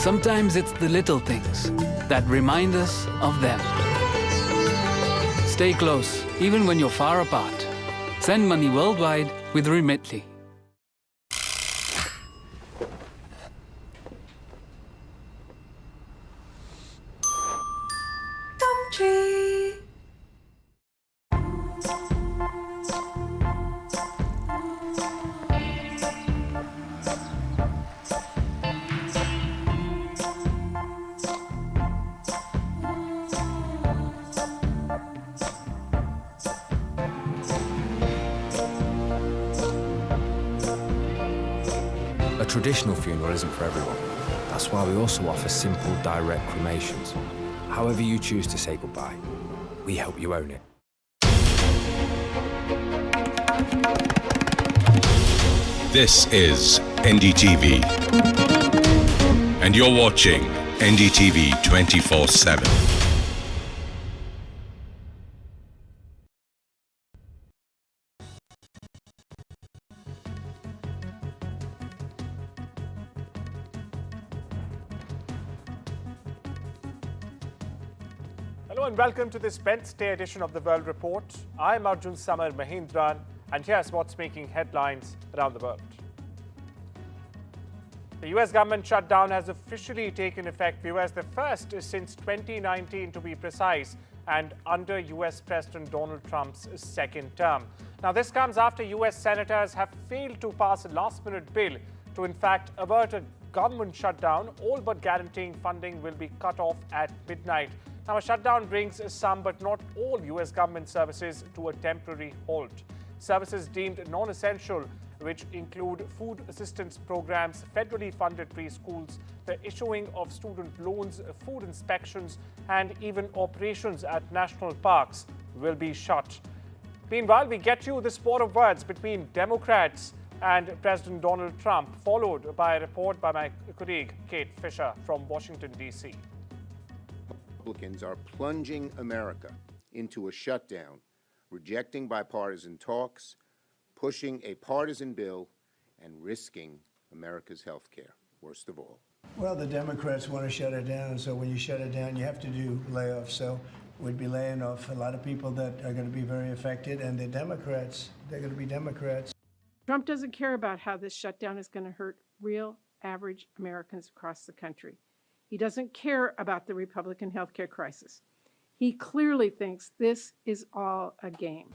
Sometimes it's the little things that remind us of them. Stay close, even when you're far apart. Send money worldwide with Remitly. A traditional funeral isn't for everyone. That's why we also offer simple, direct cremations. However you choose to say goodbye, we help you own it. This is NDTV, and you're watching NDTV 24/7. Hello and welcome to this Wednesday edition of the World Report. I'm Arjun, Samar, Mahendran, and here's what's making headlines around the world. The US government shutdown has officially taken effect, viewers, the first since 2019 to be precise, and under US President Donald Trump's second term. Now, this comes after US senators have failed to pass a last-minute bill to in fact avert a government shutdown, all but guaranteeing funding will be cut off at midnight. Now, a shutdown brings some but not all US government services to a temporary halt. Services deemed non-essential, which include food assistance programs, federally funded preschools, the issuing of student loans, food inspections, and even operations at national parks, will be shut. Meanwhile, we get you this war of words between Democrats and President Donald Trump, followed by a report by my colleague Kate Fisher from Washington, D.C. Republicans are plunging America into a shutdown, rejecting bipartisan talks, pushing a partisan bill, and risking America's health care, worst of all. Well, the Democrats want to shut it down, so when you shut it down, you have to do layoffs. So we'd be laying off a lot of people that are going to be very affected, and the Democrats, they're going to be Democrats. Trump doesn't care about how this shutdown is going to hurt real, average Americans across the country. He doesn't care about the Republican healthcare crisis. He clearly thinks this is all a game.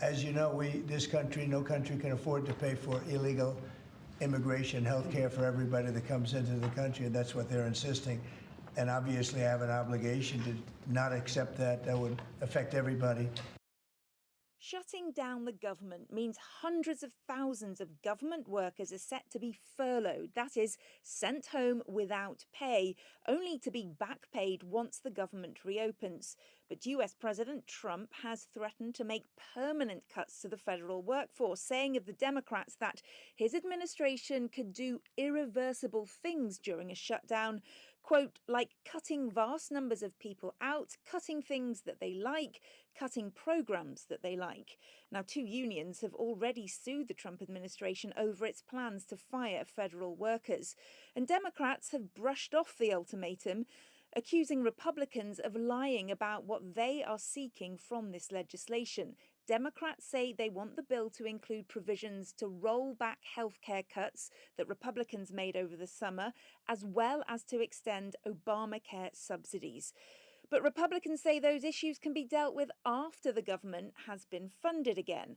As you know, this country, no country can afford to pay for illegal immigration health care for everybody that comes into the country. That's what they're insisting. And obviously, I have an obligation to not accept that. That would affect everybody. Shutting down the government means hundreds of thousands of government workers are set to be furloughed, that is, sent home without pay, only to be back paid once the government reopens. But US President Trump has threatened to make permanent cuts to the federal workforce, saying of the Democrats that his administration could do irreversible things during a shutdown, quote, like cutting vast numbers of people out, cutting things that they like, cutting programs that they like. Now, two unions have already sued the Trump administration over its plans to fire federal workers. And Democrats have brushed off the ultimatum, accusing Republicans of lying about what they are seeking from this legislation. Democrats say they want the bill to include provisions to roll back healthcare cuts that Republicans made over the summer, as well as to extend Obamacare subsidies. But Republicans say those issues can be dealt with after the government has been funded again.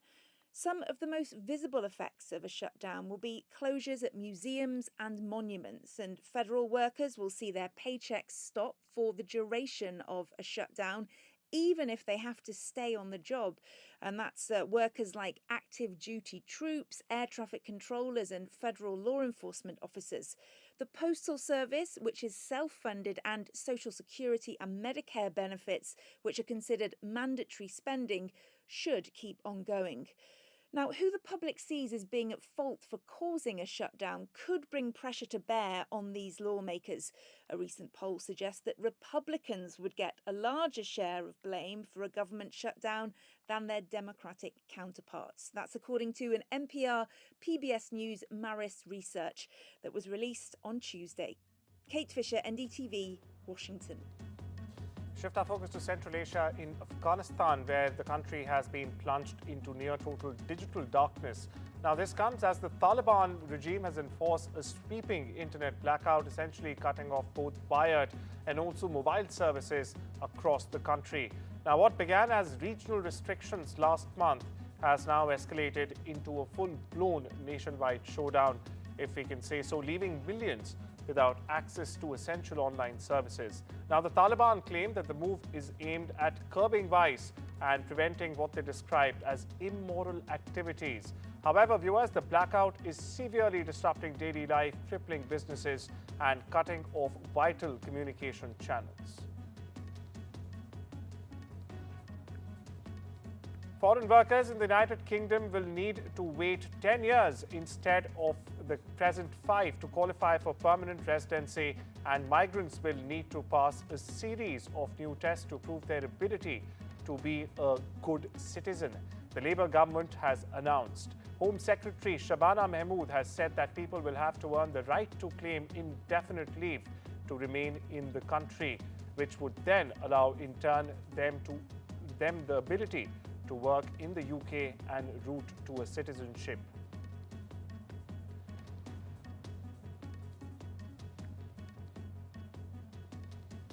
Some of the most visible effects of a shutdown will be closures at museums and monuments, and federal workers will see their paychecks stop for the duration of a shutdown, even if they have to stay on the job. And that's workers like active duty troops, air traffic controllers and federal law enforcement officers. The Postal Service, which is self-funded, and Social Security and Medicare benefits, which are considered mandatory spending, should keep on going. Now, who the public sees as being at fault for causing a shutdown could bring pressure to bear on these lawmakers. A recent poll suggests that Republicans would get a larger share of blame for a government shutdown than their Democratic counterparts. That's according to an NPR PBS News Marist research that was released on Tuesday. Kate Fisher, NDTV, Washington. Shift our focus to Central Asia in Afghanistan, where the country has been plunged into near total digital darkness. Now, this comes as the Taliban regime has enforced a sweeping internet blackout, essentially cutting off both wired and also mobile services across the country. Now, what began as regional restrictions last month has now escalated into a full-blown nationwide showdown, if we can say so, leaving millions without access to essential online services. Now, the Taliban claim that the move is aimed at curbing vice and preventing what they described as immoral activities. However, viewers, the blackout is severely disrupting daily life, crippling businesses and cutting off vital communication channels. Foreign workers in the United Kingdom will need to wait 10 years instead of the present 5 to qualify for permanent residency, and migrants will need to pass a series of new tests to prove their ability to be a good citizen. The Labour government has announced. Home Secretary Shabana Mahmood has said that people will have to earn the right to claim indefinite leave to remain in the country, which would then allow in turn them the ability to work in the UK and route to a citizenship.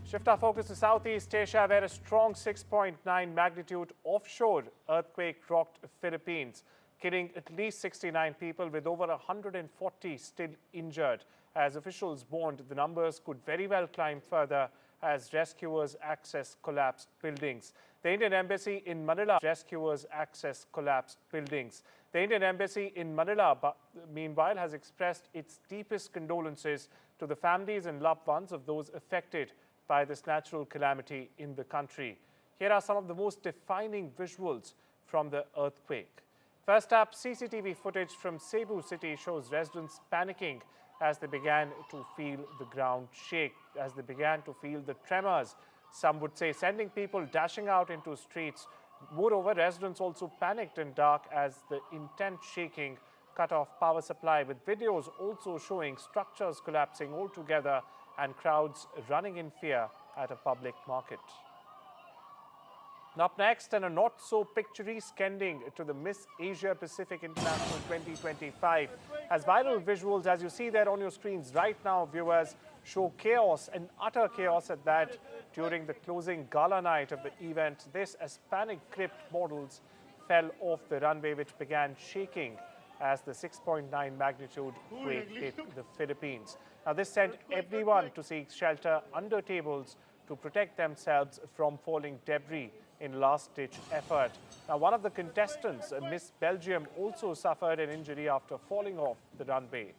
Shift our focus to Southeast Asia, where a strong 6.9 magnitude offshore earthquake rocked Philippines, killing at least 69 people with over 140 still injured. As officials warned, the numbers could very well climb further as rescuers access collapsed buildings. The Indian Embassy in Manila The Indian Embassy in Manila, meanwhile, has expressed its deepest condolences to the families and loved ones of those affected by this natural calamity in the country. Here are some of the most defining visuals from the earthquake. First up, CCTV footage from Cebu City shows residents panicking as they began to feel the ground shake, as they began to feel the tremors. Some would say sending people dashing out into streets. Moreover, residents also panicked in dark as the intense shaking cut off power supply, with videos also showing structures collapsing altogether and crowds running in fear at a public market. Up next, and a not-so-picturesque ending to the Miss Asia Pacific International 2025. As viral visuals, as you see there on your screens right now, viewers, show chaos and utter chaos at that during the closing gala night of the event. This as panic-gripped models fell off the runway, which began shaking as the 6.9 magnitude quake hit the Philippines. Now, this sent everyone to seek shelter under tables to protect themselves from falling debris in last-ditch effort. Now, one of the contestants, Miss Belgium, also suffered an injury after falling off the runway.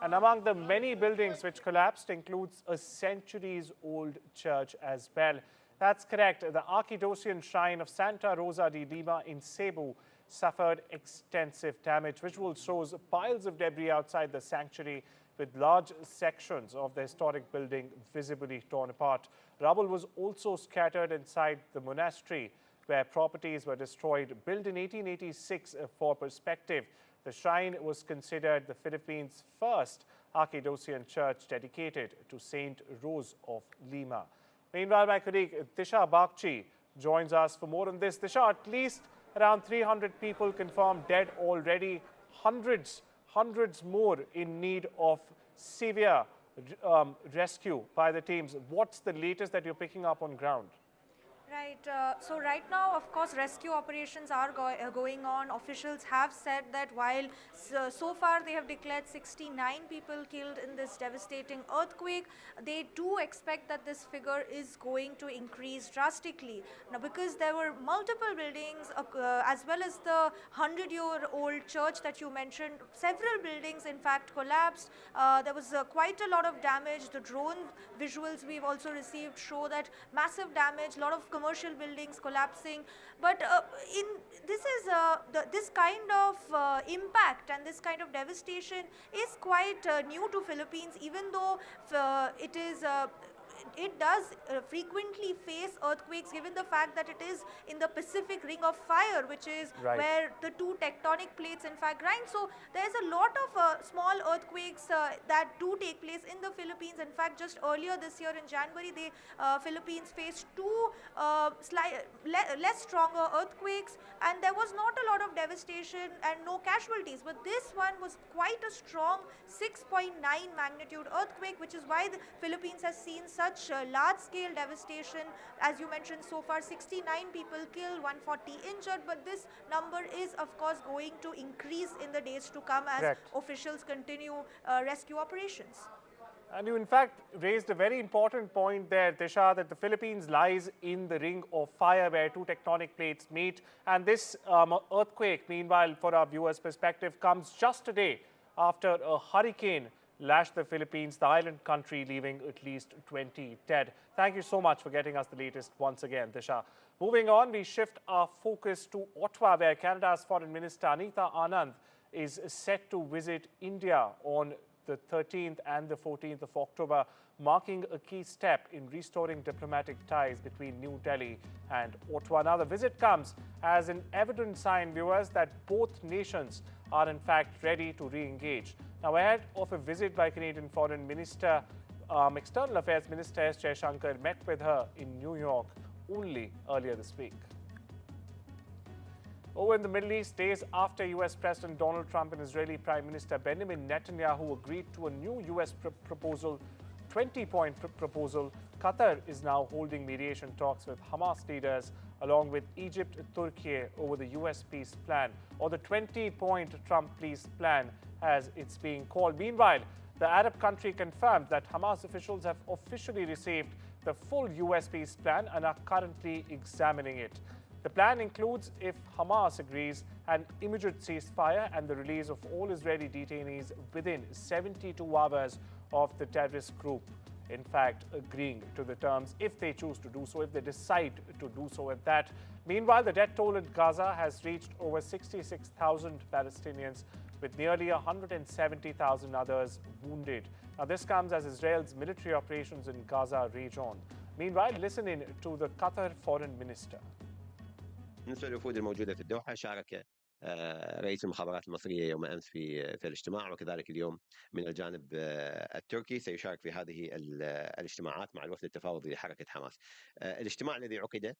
And among the many buildings which collapsed includes a centuries-old church as well. That's correct. The Archidocian shrine of Santa Rosa de Lima in Cebu suffered extensive damage. Visual shows piles of debris outside the sanctuary, with large sections of the historic building visibly torn apart. Rubble was also scattered inside the monastery, where properties were destroyed. Built in 1886 for perspective, the shrine was considered the Philippines' first Archidocian church dedicated to Saint Rose of Lima. Meanwhile, my colleague Disha Bagchi joins us for more on this. Disha, at least around 300 people confirmed dead already, hundreds more in need of severe rescue by the teams. What's the latest that you're picking up on ground? Right. So right now, of course, rescue operations are going on. Officials have said that while so far they have declared 69 people killed in this devastating earthquake, they do expect that this figure is going to increase drastically. Now, because there were multiple buildings, as well as the 100-year-old church that you mentioned, several buildings, in fact, collapsed. There was quite a lot of damage. The drone visuals we've also received show that massive damage, a lot of commercial buildings collapsing, but this kind of impact and this kind of devastation is quite new to Philippines, even though it is it does frequently face earthquakes, given the fact that it is in the Pacific Ring of Fire, which is where the two tectonic plates in fact grind. So there's a lot of small earthquakes that do take place in the Philippines. In fact, just earlier this year in January, the Philippines faced two less stronger earthquakes, and there was not a lot of devastation and no casualties. But this one was quite a strong 6.9 magnitude earthquake, which is why the Philippines has seen such large-scale devastation. As you mentioned, so far 69 people killed, 140 injured, but this number is of course going to increase in the days to come as officials continue rescue operations. And you in fact raised a very important point there, Disha, that the Philippines lies in the Ring of Fire where two tectonic plates meet. And this earthquake, meanwhile, for our viewers' perspective, comes just a day after a hurricane lashed the Philippines, the island country, leaving at least 20 dead. Thank you so much for getting us the latest once again, Disha. Moving on, we shift our focus to Ottawa, where Canada's Foreign Minister Anita Anand is set to visit India on the 13th and the 14th of October, marking a key step in restoring diplomatic ties between New Delhi and Ottawa. Now, the visit comes as an evident sign, viewers, that both nations are in fact ready to re-engage. Now, ahead of a visit by Canadian Foreign Minister, External Affairs Minister S. Jaishankar met with her in New York only earlier this week. Over in the Middle East, days after US President Donald Trump and Israeli Prime Minister Benjamin Netanyahu agreed to a new US proposal, 20-point proposal, Qatar is now holding mediation talks with Hamas leaders along with Egypt and Turkey over the US peace plan, or the 20-point Trump peace plan as it's being called. Meanwhile, the Arab country confirmed that Hamas officials have officially received the full US peace plan and are currently examining it. The plan includes, if Hamas agrees, an immediate ceasefire and the release of all Israeli detainees within 72 hours of the terrorist group, in fact, agreeing to the terms if they choose to do so, if they decide to do so at that. Meanwhile, the death toll in Gaza has reached over 66,000 Palestinians, with nearly 170,000 others wounded. Now, this comes as Israel's military operations in Gaza rage on. Meanwhile, listen in to the Qatar Foreign Minister. بالنسبة للوفود الموجودة في الدوحة، شارك رئيس المخابرات المصرية يوم أمس في الاجتماع، وكذلك اليوم من الجانب التركي سيشارك في هذه الاجتماعات مع الوفد التفاوضي لحركة حماس. الاجتماع الذي عقد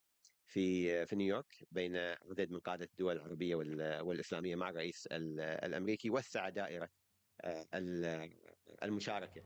في نيويورك بين عدد من قادة الدول العربية والإسلامية مع الرئيس الأمريكي وسع دائرة المشاركة.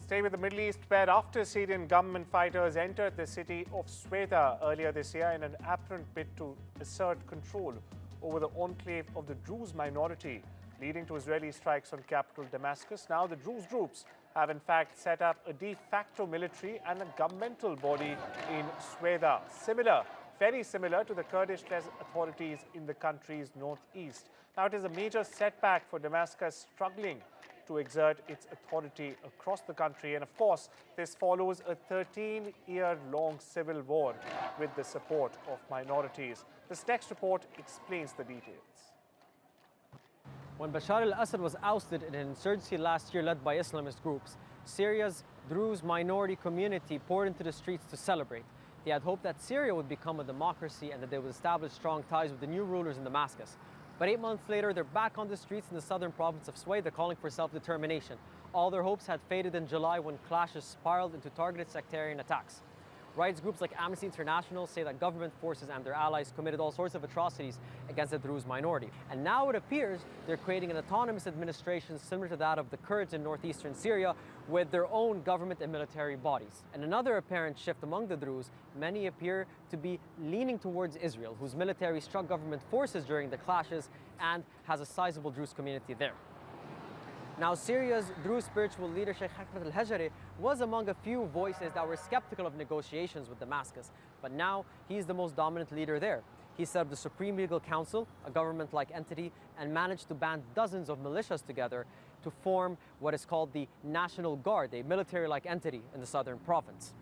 Stay with the Middle East, where after Syrian government fighters entered the city of Sweda earlier this year in an apparent bid to assert control over the enclave of the Druze minority, leading to Israeli strikes on capital Damascus. Now the Druze groups have in fact set up a de facto military and a governmental body in Sweda, very similar to the Kurdish-led authorities in the country's northeast. Now it is a major setback for Damascus, struggling to exert its authority across the country. And of course, this follows a 13-year-long civil war with the support of minorities. This next report explains the details. When Bashar al-Assad was ousted in an insurgency last year led by Islamist groups, Syria's Druze minority community poured into the streets to celebrate. They had hoped that Syria would become a democracy and that they would establish strong ties with the new rulers in Damascus. But 8 months later, they're back on the streets in the southern province of Sweda calling for self-determination. All their hopes had faded in July when clashes spiraled into targeted sectarian attacks. Rights groups like Amnesty International say that government forces and their allies committed all sorts of atrocities against the Druze minority. And now it appears they're creating an autonomous administration similar to that of the Kurds in northeastern Syria, with their own government and military bodies. And another apparent shift among the Druze, many appear to be leaning towards Israel, whose military struck government forces during the clashes and has a sizable Druze community there. Now, Syria's Druze spiritual leader, Sheikh Hikmat al-Hajari, was among a few voices that were skeptical of negotiations with Damascus, but now he's the most dominant leader there. He set up the Supreme Legal Council, a government-like entity, and managed to band dozens of militias together to form what is called the National Guard, a military-like entity in the southern province.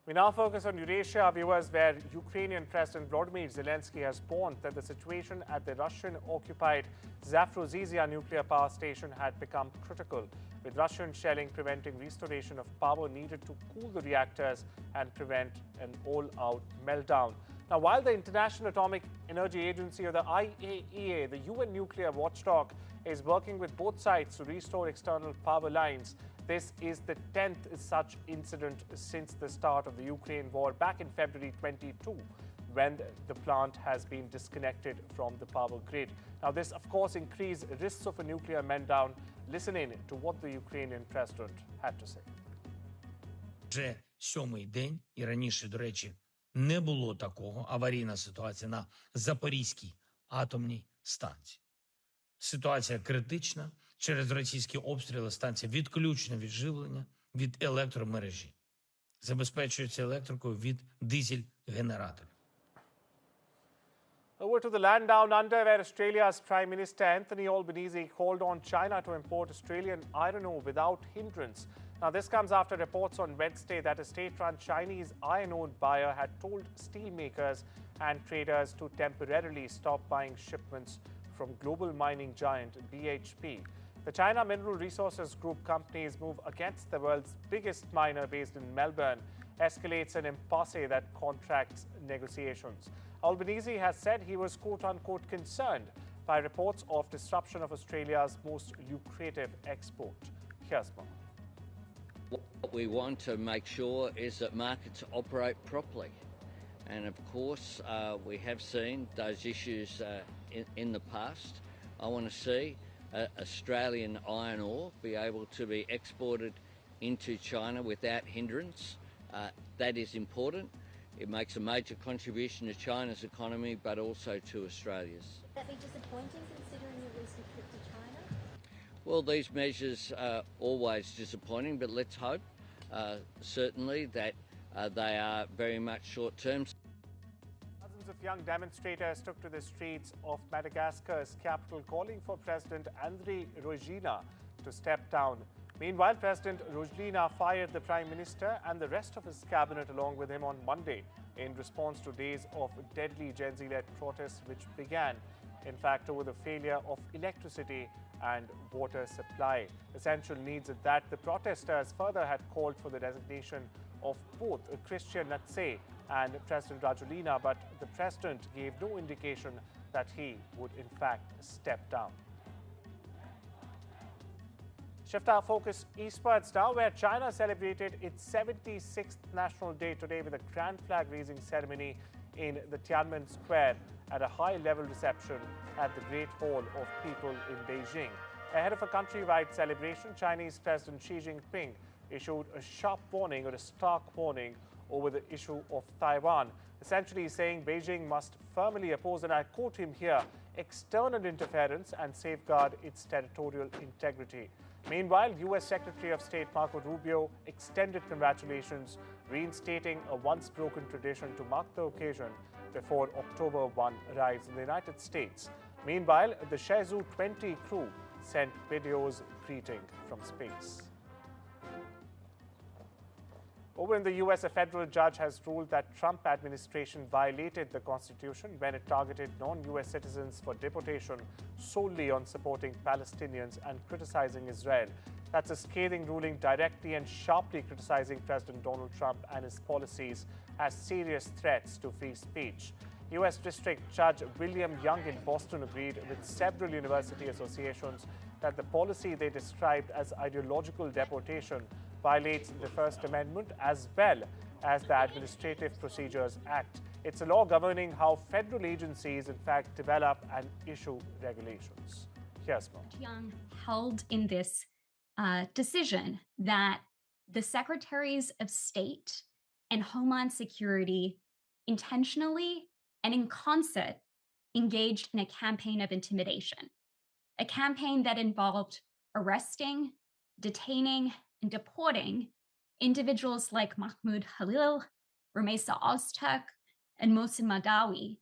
We now focus on Eurasia, viewers, where Ukrainian President Volodymyr Zelensky has warned that the situation at the Russian-occupied Zaporizhzhia nuclear power station had become critical, with Russian shelling preventing restoration of power needed to cool the reactors and prevent an all-out meltdown. Now, while the International Atomic Energy Agency, or the IAEA, the UN nuclear watchdog, is working with both sides to restore external power lines, this is the 10th such incident since the start of the Ukraine war back in February 22, when the plant has been disconnected from the power grid. Now, this, of course, increased risks of a nuclear meltdown. Listen in to what the Ukrainian president had to say. Вже 7-й день, і раніше, до речі, не було такого аварійна ситуація на Запорізькій атомній станції. Ситуація критична. Через російські обстріли станція відключена від живлення, від електромережі. Забезпечується електрикою від дизель-генераторів. Over to the land down under, where Australia's Prime Minister Anthony Albanese called on China to import Australian iron ore without hindrance. Now, this comes after reports on Wednesday that a state-run Chinese iron ore buyer had told steelmakers and traders to temporarily stop buying shipments from global mining giant BHP. The China Mineral Resources Group company's move against the world's biggest miner based in Melbourne escalates an impasse that contracts negotiations. Albanese has said he was quote-unquote concerned by reports of disruption of Australia's most lucrative export. Here's more. What we want to make sure is that markets operate properly. And of course, we have seen those issues in the past. I want to see Australian iron ore be able to be exported into China without hindrance. That is important. It makes a major contribution to China's economy, but also to Australia's. Would that be disappointing considering your recent trip to China? Well, these measures are always disappointing, but let's hope certainly that they are very much short-term. Dozens of young demonstrators took to the streets of Madagascar's capital, calling for President Andry Rajoelina to step down. Meanwhile, President Rajoelina fired the Prime Minister and the rest of his cabinet along with him on Monday in response to days of deadly Gen Z-led protests which began, in fact, over the failure of electricity and water supply. Essential needs at that. The protesters further had called for the resignation of both Christian Natse and President Rajoelina, but the president gave no indication that he would in fact step down. Shift our focus eastwards now, where China celebrated its 76th National Day today with a grand flag-raising ceremony in the Tiananmen Square at a high-level reception at the Great Hall of People in Beijing. Ahead of a countrywide celebration, Chinese President Xi Jinping issued a sharp warning, or a stark warning, over the issue of Taiwan, essentially saying Beijing must firmly oppose, and I quote him here, external interference and safeguard its territorial integrity. Meanwhile, US Secretary of State Marco Rubio extended congratulations, reinstating a once-broken tradition to mark the occasion before October 1 arrives in the United States. Meanwhile, the Shenzhou 20 crew sent videos greeting from space. Over in the US, a federal judge has ruled that Trump administration violated the Constitution when it targeted non-US citizens for deportation solely on supporting Palestinians and criticizing Israel. That's a scathing ruling, directly and sharply criticizing President Donald Trump and his policies as serious threats to free speech. US District Judge William Young in Boston agreed with several university associations that the policy they described as ideological deportation violates the First Amendment as well as the Administrative Procedures Act. It's a law governing how federal agencies, in fact, develop and issue regulations. Here's more. Young held in this decision that the secretaries of state and Homeland Security intentionally and in concert engaged in a campaign of intimidation, a campaign that involved arresting, detaining, and deporting individuals like Mahmoud Halil, Rumeysa Ozturk, and Mohsen Madawi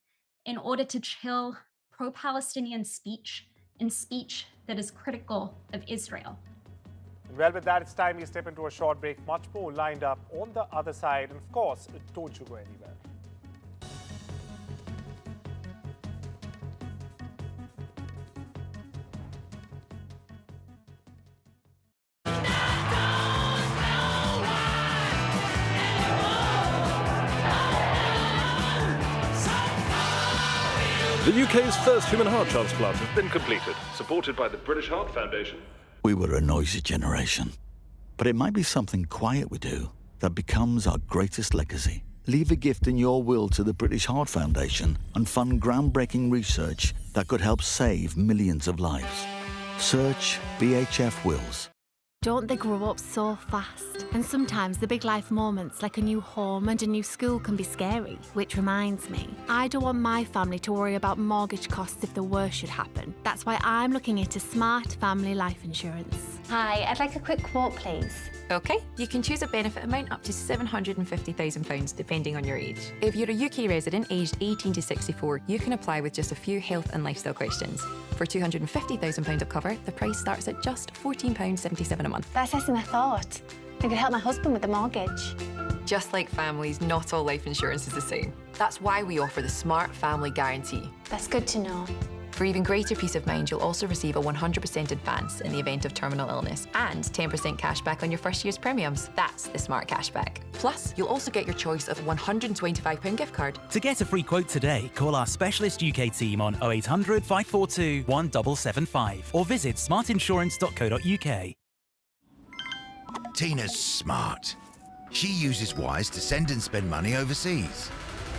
in order to chill pro-Palestinian speech and speech that is critical of Israel. Well, with that, it's time we step into a short break. Much more lined up on the other side. And of course, don't you go anywhere. The UK's first human heart transplant has been completed, supported by the British Heart Foundation. We were a noisy generation, but it might be something quiet we do that becomes our greatest legacy. Leave a gift in your will to the British Heart Foundation and fund groundbreaking research that could help save millions of lives. Search BHF Wills. Don't they grow up so fast? And sometimes the big life moments like a new home and a new school can be scary. Which reminds me, I don't want my family to worry about mortgage costs if the worst should happen. That's why I'm looking into smart family life insurance. Hi, I'd like a quick quote, please. OK, you can choose a benefit amount up to £750,000 depending on your age. If you're a UK resident aged 18 to 64, you can apply with just a few health and lifestyle questions. For £250,000 of cover, the price starts at just £14.77 a month. That's less than I thought. I could help my husband with the mortgage. Just like families, not all life insurance is the same. That's why we offer the Smart Family Guarantee. That's good to know. For even greater peace of mind, you'll also receive a 100% advance in the event of terminal illness and 10% cash back on your first year's premiums. That's the Smart Cashback. Plus, you'll also get your choice of a £125 gift card. To get a free quote today, call our specialist UK team on 0800 542 1775 or visit smartinsurance.co.uk. Tina's smart. She uses Wise to send and spend money overseas.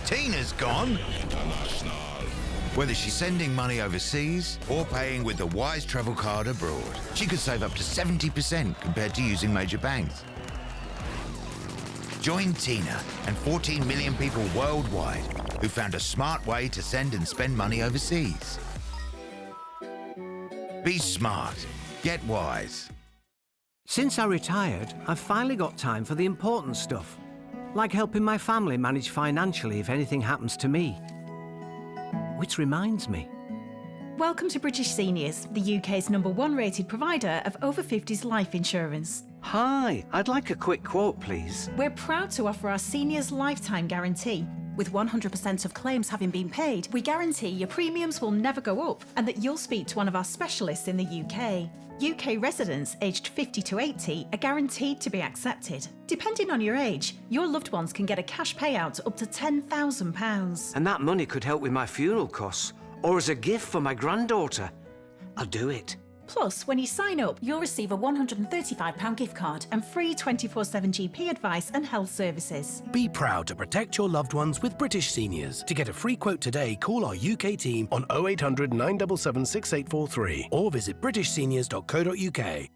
Tina's gone. Whether she's sending money overseas or paying with the Wise travel card abroad, she could save up to 70% compared to using major banks. Join Tina and 14 million people worldwide who found a smart way to send and spend money overseas. Be smart. Get Wise. Since I retired, I've finally got time for the important stuff, like helping my family manage financially if anything happens to me. Which reminds me. Welcome to British Seniors, the UK's #1 rated provider of over 50s life insurance. Hi, I'd like a quick quote, please. We're proud to offer our seniors lifetime guarantee. With 100% of claims having been paid, we guarantee your premiums will never go up and that you'll speak to one of our specialists in the UK. UK residents aged 50 to 80 are guaranteed to be accepted. Depending on your age, your loved ones can get a cash payout up to £10,000. And that money could help with my funeral costs or as a gift for my granddaughter. I'll do it. Plus, when you sign up, you'll receive a £135 gift card and free 24/7 GP advice and health services. Be proud to protect your loved ones with British Seniors. To get a free quote today, call our UK team on 0800 977 6843 or visit britishseniors.co.uk.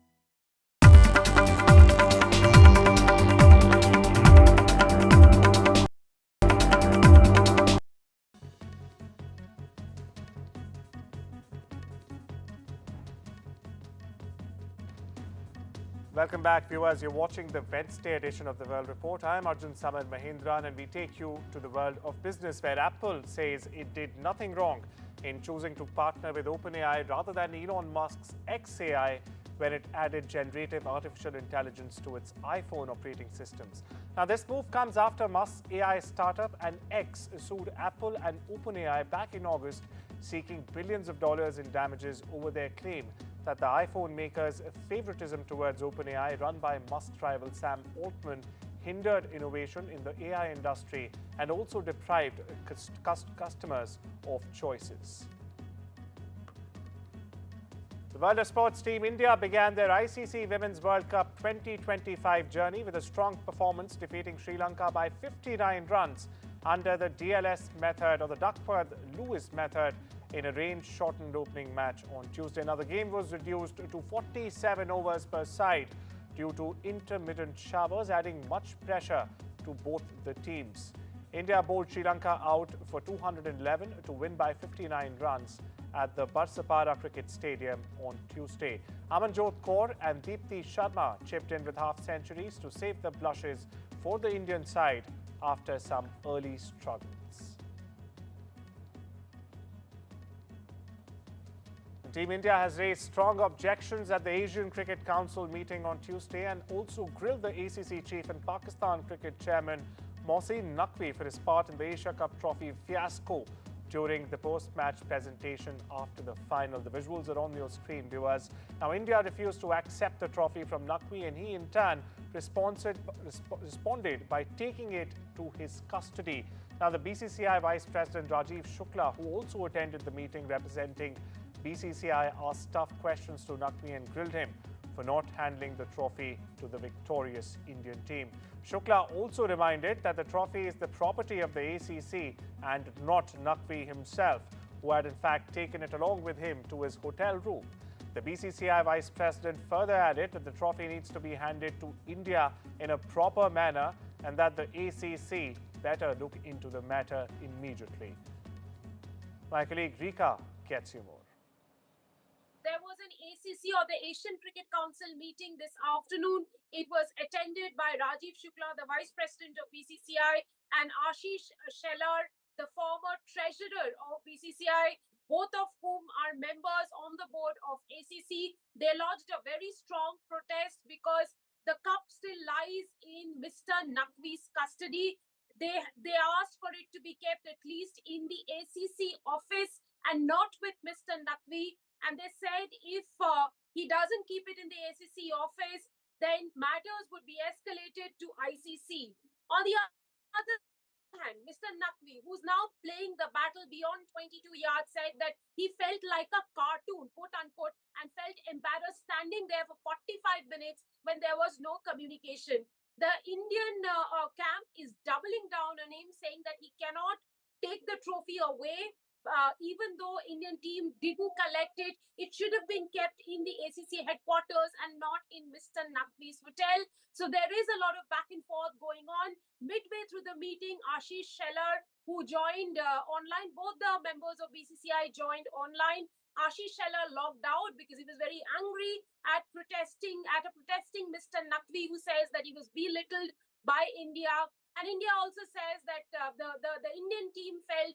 Welcome back, viewers. You're watching the Wednesday edition of the World Report. I'm Arjun, Samar and Mahendran, and we take you to the world of business, where Apple says it did nothing wrong in choosing to partner with OpenAI rather than Elon Musk's XAI when it added generative artificial intelligence to its iPhone operating systems. Now, this move comes after Musk's AI startup and X sued Apple and OpenAI back in August, seeking billions of dollars in damages over their claim that the iPhone maker's favoritism towards OpenAI, run by Musk's rival Sam Altman, hindered innovation in the AI industry and also deprived customers of choices. The World of Sports team India began their ICC Women's World Cup 2025 journey with a strong performance, defeating Sri Lanka by 59 runs under the DLS method, or the Duckworth-Lewis method, in a rain-shortened opening match on Tuesday. Now, the game was reduced to 47 overs per side due to intermittent showers, adding much pressure to both the teams. India bowled Sri Lanka out for 211 to win by 59 runs at the Barsapara Cricket Stadium on Tuesday. Amanjot Kaur and Deepti Sharma chipped in with half-centuries to save the blushes for the Indian side after some early struggles. Team India has raised strong objections at the Asian Cricket Council meeting on Tuesday and also grilled the ACC chief and Pakistan cricket chairman Mohsin Naqvi for his part in the Asia Cup Trophy fiasco during the post-match presentation after the final. The visuals are on your screen, viewers. Now, India refused to accept the trophy from Naqvi, and he in turn responded by taking it to his custody. Now, the BCCI Vice President Rajiv Shukla, who also attended the meeting representing BCCI, asked tough questions to Naqvi and grilled him for not handling the trophy to the victorious Indian team. Shukla also reminded that the trophy is the property of the ACC and not Naqvi himself, who had in fact taken it along with him to his hotel room. The BCCI Vice President further added that the trophy needs to be handed to India in a proper manner and that the ACC better look into the matter immediately. My colleague Rika gets you more. There was an ACC or the Asian Cricket Council meeting this afternoon. It was attended by Rajiv Shukla, the Vice President of BCCI, and Ashish Shelar, the former Treasurer of BCCI, both of whom are members on the board of ACC. They lodged a very strong protest because the cup still lies in Mr. Naqvi's custody. They asked for it to be kept at least in the ACC office and not with Mr. Naqvi. And they said if he doesn't keep it in the ACC office, then matters would be escalated to ICC. On the other hand, Mr. Naqvi, who's now playing the battle beyond 22 yards, said that he felt like a cartoon, quote unquote, and felt embarrassed standing there for 45 minutes when there was no communication. The Indian camp is doubling down on him, saying that he cannot take the trophy away. Even though Indian team didn't collect it, it should have been kept in the ACC headquarters and not in Mr. Naqvi's hotel. So there is a lot of back and forth going on. Midway through the meeting, Ashish Shelar, who joined online, both the members of BCCI joined online. Ashish Shelar logged out because he was very angry at a protesting Mr. Naqvi, who says that he was belittled by India. And India also says that the Indian team felt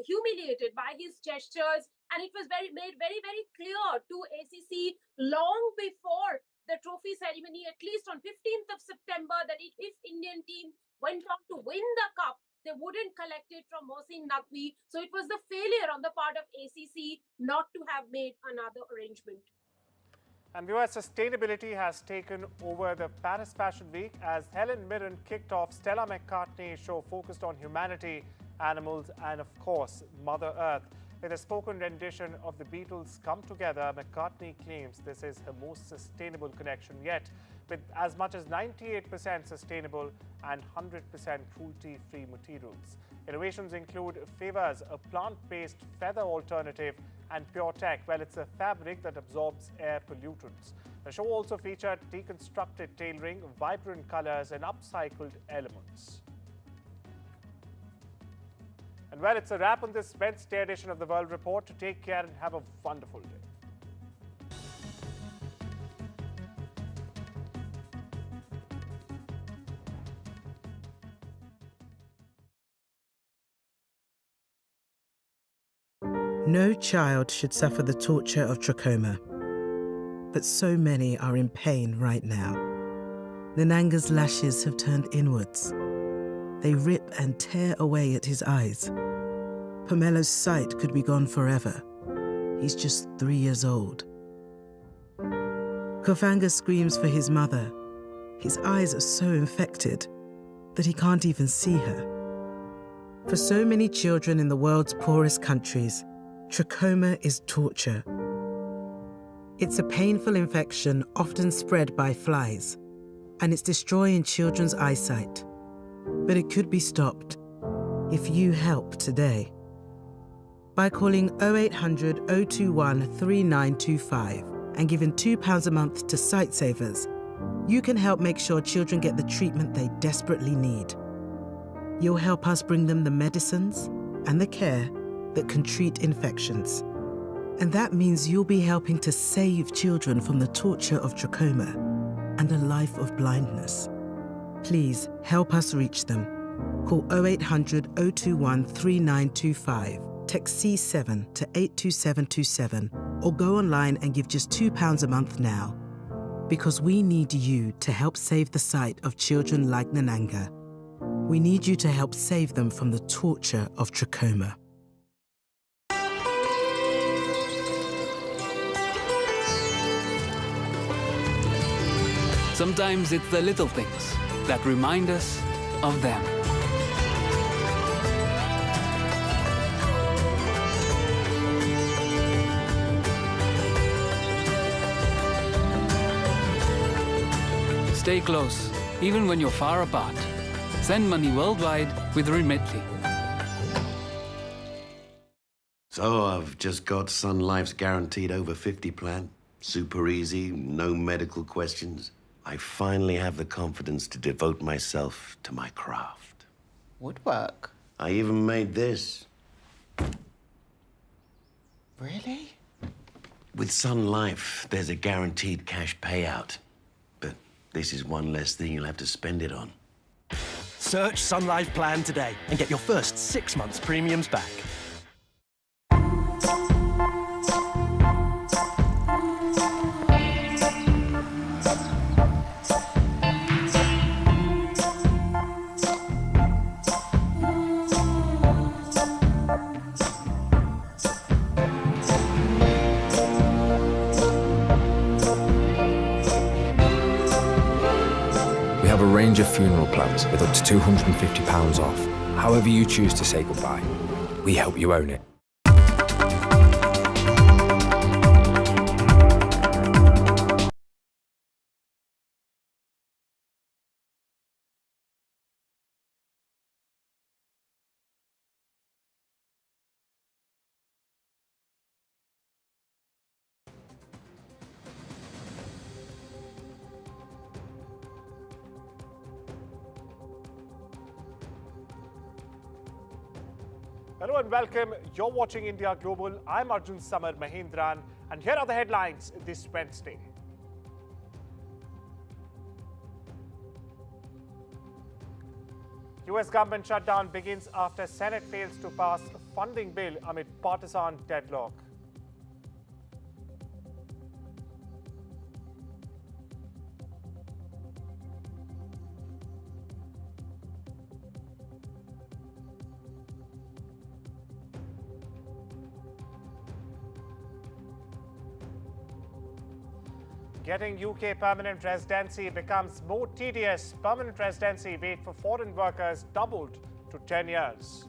humiliated by his gestures, and it was made very clear to ACC long before the trophy ceremony, at least on 15th of September, that if Indian team went on to win the cup, they wouldn't collect it from Mohsin Naqvi. So it was the failure on the part of ACC not to have made another arrangement. And viewers, sustainability has taken over the Paris Fashion Week as Helen Mirren kicked off Stella McCartney's show focused on humanity, animals and of course Mother Earth. With a spoken rendition of the Beatles' Come Together, McCartney claims this is her most sustainable connection yet, with as much as 98% sustainable and 100% cruelty-free materials. Innovations include favors a plant-based feather alternative and Pure Tech. Well, it's a fabric that absorbs air pollutants. The show also featured deconstructed tailoring, vibrant colors and upcycled elements. And well, it's a wrap on this Wednesday edition of the World Report. Take care and have a wonderful day. No child should suffer the torture of trachoma, but so many are in pain right now. Nananga's lashes have turned inwards. They rip and tear away at his eyes. Pamelo's sight could be gone forever. He's just 3 years old. Kofanga screams for his mother. His eyes are so infected that he can't even see her. For so many children in the world's poorest countries, trachoma is torture. It's a painful infection often spread by flies, and it's destroying children's eyesight. But it could be stopped if you help today. By calling 0800 021 3925 and giving £2 a month to Sightsavers, you can help make sure children get the treatment they desperately need. You'll help us bring them the medicines and the care that can treat infections. And that means you'll be helping to save children from the torture of trachoma and a life of blindness. Please help us reach them. Call 0800 021 3925, text C7 to 82727, or go online and give just £2 a month now. Because we need you to help save the sight of children like Nananga. We need you to help save them from the torture of trachoma. Sometimes it's the little things that remind us of them. stay close, even when you're far apart. Send money worldwide with Remitly. So I've just got Sun Life's guaranteed over 50 plan. Super easy, no medical questions. I finally have the confidence to devote myself to my craft. Woodwork? I even made this. Really? With Sun Life, there's a guaranteed cash payout. But this is one less thing you'll have to spend it on. Search Sun Life Plan today and get your first 6 months premiums back. We have a range of funeral plans with up to £250 off. However you choose to say goodbye, we help you own it. Hello and welcome. You're watching India Global. I'm Arjun, Samar, Mahendran, and here are the headlines this Wednesday. US government shutdown begins after Senate fails to pass funding bill amid partisan deadlock. Getting UK permanent residency becomes more tedious. Permanent residency wait for foreign workers doubled to 10 years.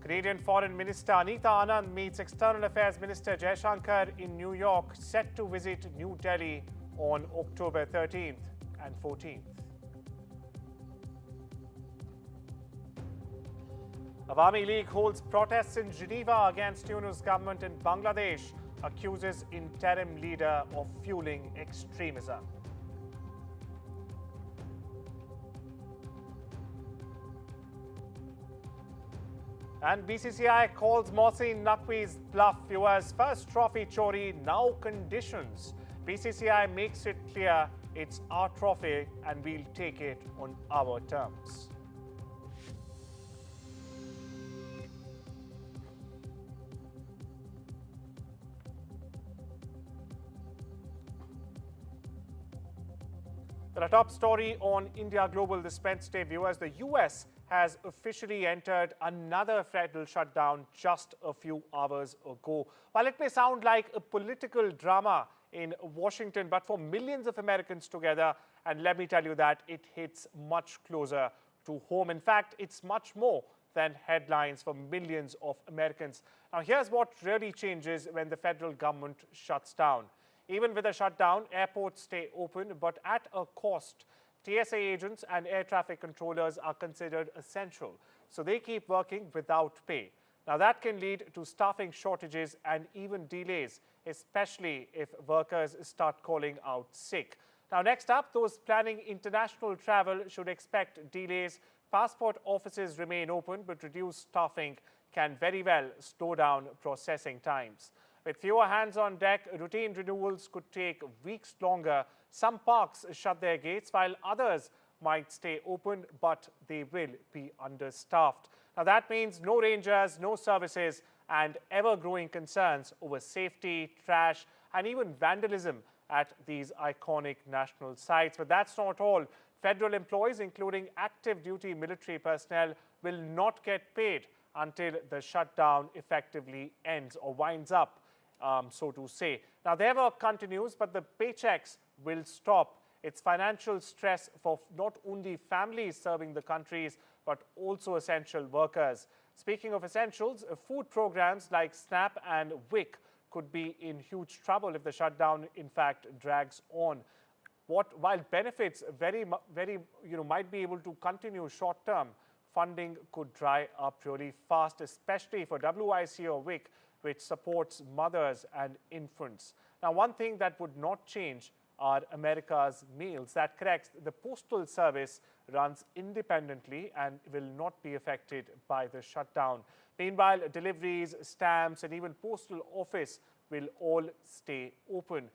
Canadian Foreign Minister Anita Anand meets External Affairs Minister Jaishankar in New York, set to visit New Delhi on October 13th and 14th. Awami League holds protests in Geneva against Yunus government in Bangladesh, accuses interim leader of fueling extremism. And BCCI calls Mohsin Naqvi's bluff. Viewers, first trophy chori, now conditions. BCCI makes it clear it's our trophy and we'll take it on our terms. The top story on India Global this Wednesday, viewers. The US has officially entered another federal shutdown just a few hours ago. While it may sound like a political drama in Washington, but for millions of Americans together, and let me tell you that it hits much closer to home. In fact, it's much more than headlines for millions of Americans. Now, here's what really changes when the federal government shuts down. Even with a shutdown, airports stay open, but at a cost. TSA agents and air traffic controllers are considered essential, so they keep working without pay. Now, that can lead to staffing shortages and even delays, especially if workers start calling out sick. Now, next up, those planning international travel should expect delays. Passport offices remain open, but reduced staffing can very well slow down processing times. With fewer hands on deck, routine renewals could take weeks longer. Some parks shut their gates, while others might stay open, but they will be understaffed. Now, that means no rangers, no services, and ever-growing concerns over safety, trash, and even vandalism at these iconic national sites. But that's not all. Federal employees, including active duty military personnel, will not get paid until the shutdown effectively ends or winds up, so to say. Now, their work continues, but the paychecks will stop. It's financial stress for not only families serving the countries, but also essential workers. Speaking of essentials, food programs like SNAP and WIC could be in huge trouble if the shutdown, in fact, drags on. While benefits might be able to continue short term, funding could dry up really fast, especially for WIC or WIC, which supports mothers and infants. Now, one thing that would not change are America's mails. That corrects. The Postal Service runs independently and will not be affected by the shutdown. Meanwhile, deliveries, stamps, and even postal office will all stay open.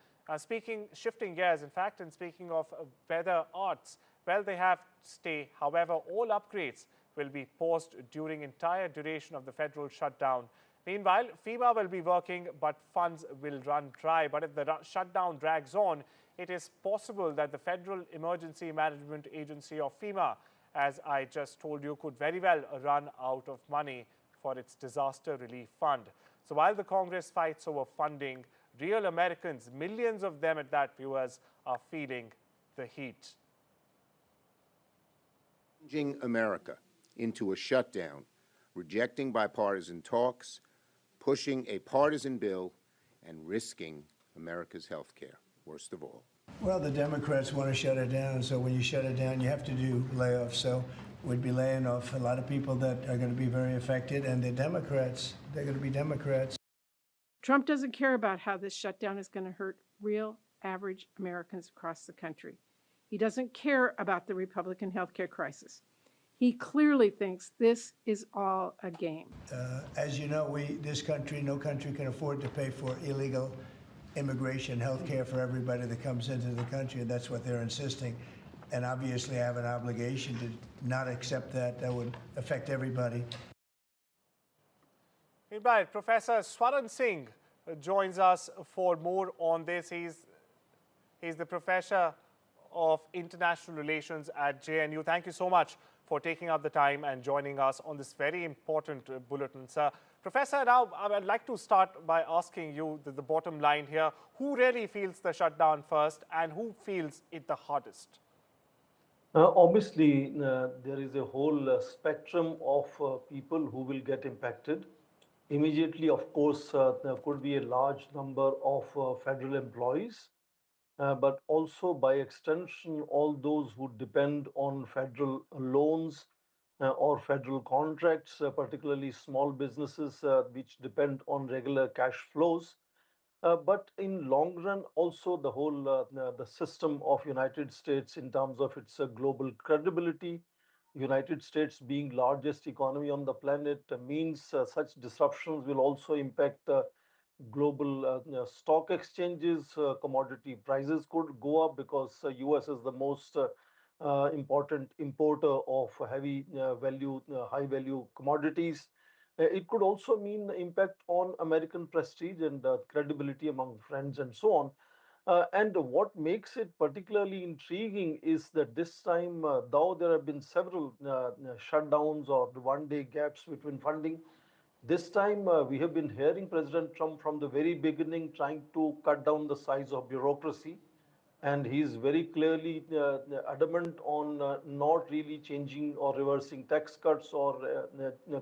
Shifting gears, in fact, and speaking of weather arts, well, they have to stay. However, all upgrades will be paused during entire duration of the federal shutdown. Meanwhile, FEMA will be working, but funds will run dry. But if the shutdown drags on, it is possible that the Federal Emergency Management Agency, or FEMA, as I just told you, could very well run out of money for its disaster relief fund. So while the Congress fights over funding, real Americans, millions of them at that, viewers, are feeling the heat. Plunging America into a shutdown, rejecting bipartisan talks, pushing a partisan bill, and risking America's health care, worst of all. Well, the Democrats want to shut it down, so when you shut it down, you have to do layoffs. So we'd be laying off a lot of people that are going to be very affected, and the Democrats, they're going to be Democrats. Trump doesn't care about how this shutdown is going to hurt real, average Americans across the country. He doesn't care about the Republican healthcare crisis. He clearly thinks this is all a game. As you know, no country can afford to pay for illegal immigration health care for everybody that comes into the country, and that's what they're insisting. And obviously, I have an obligation to not accept that. That would affect everybody. Meanwhile, Professor Swaran Singh joins us for more on this. He's the Professor of International Relations at JNU. Thank you so much for taking out the time and joining us on this very important bulletin, sir. Professor, now I'd like to start by asking you the bottom line here. Who really feels the shutdown first, and who feels it the hardest? Obviously, there is a whole spectrum of people who will get impacted. Immediately, of course, there could be a large number of federal employees, but also by extension, all those who depend on federal loans or federal contracts, particularly small businesses which depend on regular cash flows. But in long run, also the whole the system of United States in terms of its global credibility, United States being largest economy on the planet means such disruptions will also impact global stock exchanges. Commodity prices could go up because US is the most important importer of heavy value, high value commodities. It could also mean impact on American prestige and credibility among friends and so on. And what makes it particularly intriguing is that this time, though there have been several shutdowns or one-day gaps between funding, this time we have been hearing President Trump from the very beginning trying to cut down the size of bureaucracy. And he's very clearly adamant on not really changing or reversing tax cuts or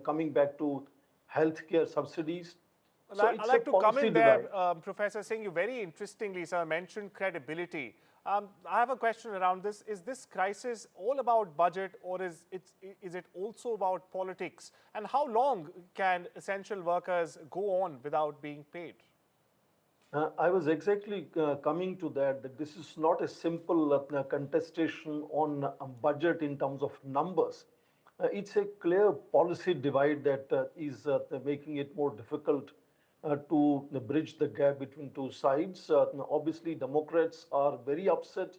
coming back to healthcare subsidies. So I'd like to come in there, Professor Singh. You very interestingly, sir, mentioned credibility. I have a question around this. Is this crisis all about budget, or is it also about politics? And how long can essential workers go on without being paid? I was exactly coming to that this is not a simple contestation on budget in terms of numbers. It's a clear policy divide that is making it more difficult to bridge the gap between two sides. Obviously, Democrats are very upset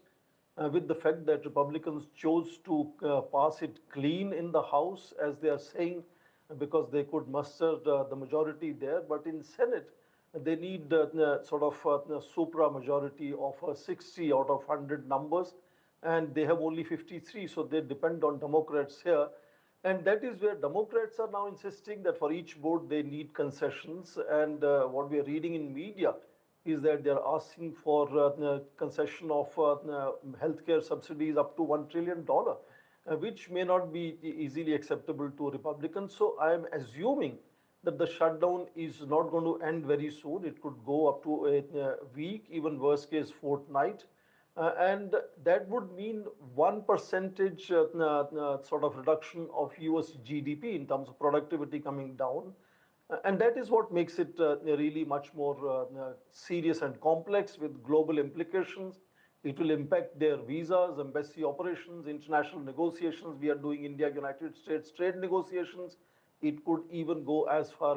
with the fact that Republicans chose to pass it clean in the House, as they are saying, because they could muster the majority there. But in Senate, they need sort of supra majority of 60 out of 100 numbers, and they have only 53, so they depend on Democrats here. And that is where Democrats are now insisting that for each vote they need concessions. And what we are reading in media is that they are asking for concession of healthcare subsidies up to $1 trillion, which may not be easily acceptable to Republicans. So I am assuming that the shutdown is not going to end very soon. It could go up to a week, even worst case fortnight. And that would mean 1% sort of reduction of US GDP in terms of productivity coming down. And that is what makes it really much more serious and complex with global implications. It will impact their visas, embassy operations, international negotiations. We are doing India-United States trade negotiations. It could even go as far